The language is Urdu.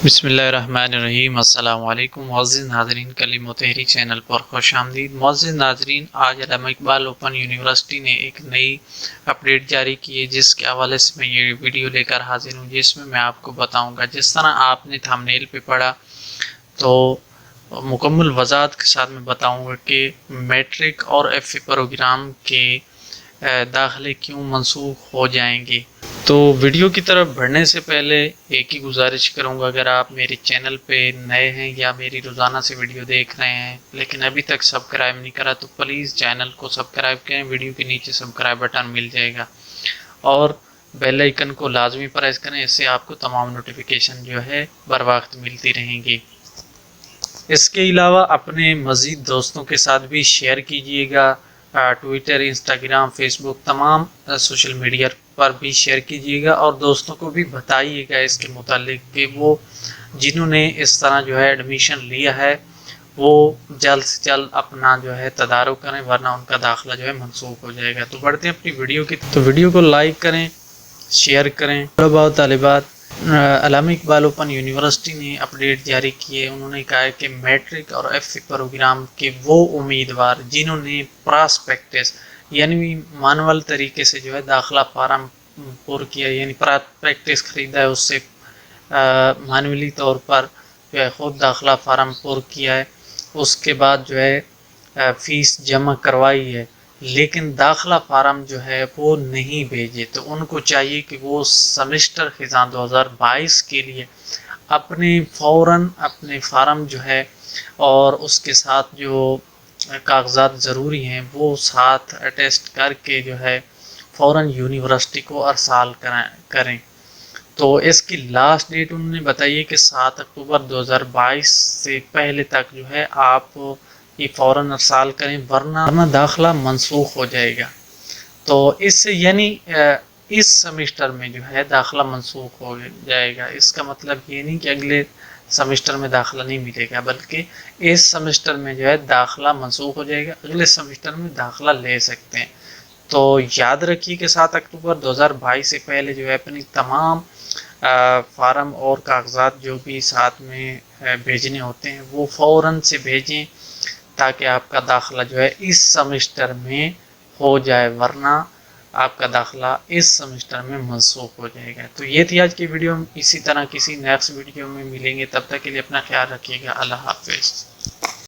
بسم اللہ الرحمن الرحیم۔ السلام علیکم معزز ناظرین، کلیم و تحریک چینل پر خوش آمدید۔ معزز ناظرین، آج علامہ اقبال اوپن یونیورسٹی نے ایک نئی اپڈیٹ جاری کی ہے، جس کے حوالے سے میں یہ ویڈیو لے کر حاضر ہوں، جس میں آپ کو بتاؤں گا۔ جس طرح آپ نے تھمبنیل پہ پڑھا تو مکمل وضاحت کے ساتھ میں بتاؤں گا کہ میٹرک اور ایف اے پروگرام کے داخلے کیوں منسوخ ہو جائیں گے۔ تو ویڈیو کی طرف بڑھنے سے پہلے ایک ہی گزارش کروں گا، اگر آپ میرے چینل پہ نئے ہیں یا میری روزانہ سے ویڈیو دیکھ رہے ہیں لیکن ابھی تک سبسکرائب نہیں کرا تو پلیز چینل کو سبسکرائب کریں۔ ویڈیو کے نیچے سبسکرائب بٹن مل جائے گا اور بیل آئیکن کو لازمی پریس کریں، اس سے آپ کو تمام نوٹیفیکیشن جو ہے بر وقت ملتی رہیں گی۔ اس کے علاوہ اپنے مزید دوستوں کے ساتھ بھی شیئر کیجیے گا، ٹویٹر، انسٹاگرام، فیس بک، تمام سوشل میڈیا پر بھی شیئر کیجیے گا اور دوستوں کو بھی بتائیے گا اس کے متعلق کہ وہ جنہوں نے اس طرح جو ہے ایڈمیشن لیا ہے وہ جلد سے جلد اپنا جو ہے تدارک کریں، ورنہ ان کا داخلہ جو ہے منسوخ ہو جائے گا۔ تو بڑھتے ہیں اپنی ویڈیو کی، تو ویڈیو کو لائک کریں، شیئر کریں۔ طلباء و طالبات، علامہ اقبال اوپن یونیورسٹی نے اپڈیٹ جاری کی ہے۔ انہوں نے کہا ہے کہ میٹرک اور ایف اے پروگرام کے وہ امیدوار جنہوں نے پراسپیکٹس یعنی مانول طریقے سے جو ہے داخلہ فارم پر کیا، یعنی پراسپیکٹس خریدا ہے، اس سے مانولی طور پر جو ہے خود داخلہ فارم پر کیا ہے، اس کے بعد جو ہے فیس جمع کروائی ہے لیکن داخلہ فارم جو ہے وہ نہیں بھیجے، تو ان کو چاہیے کہ وہ سمسٹر خزاں 2022 کے لیے فوراً اپنے فارم جو ہے اور اس کے ساتھ جو کاغذات ضروری ہیں وہ ساتھ اٹیسٹ کر کے جو ہے فوراً یونیورسٹی کو ارسال کریں۔ تو اس کی لاسٹ ڈیٹ انہوں نے بتائی ہے کہ 7 اکتوبر 2022 سے پہلے تک جو ہے آپ یہ فوراً ارسال کریں، ورنہ داخلہ منسوخ ہو جائے گا۔ تو اس سے یعنی اس سمسٹر میں جو ہے داخلہ منسوخ ہو جائے گا، اس کا مطلب یہ نہیں کہ اگلے سمسٹر میں داخلہ نہیں ملے گا، بلکہ اس سمسٹر میں جو ہے داخلہ منسوخ ہو جائے گا، اگلے سمسٹر میں داخلہ لے سکتے ہیں۔ تو یاد رکھیے کہ 7 اکتوبر 2022 سے پہلے جو ہے اپنی تمام فارم اور کاغذات جو بھی ساتھ میں بھیجنے ہوتے ہیں وہ فوراً سے بھیجیں تاکہ آپ کا داخلہ جو ہے اس سمسٹر میں ہو جائے، ورنہ آپ کا داخلہ اس سمسٹر میں منسوخ ہو جائے گا۔ تو یہ تھی آج کی ویڈیو، اسی طرح کسی نیکسٹ ویڈیو میں ملیں گے، تب تک کے لیے اپنا خیال رکھیے گا۔ اللہ حافظ۔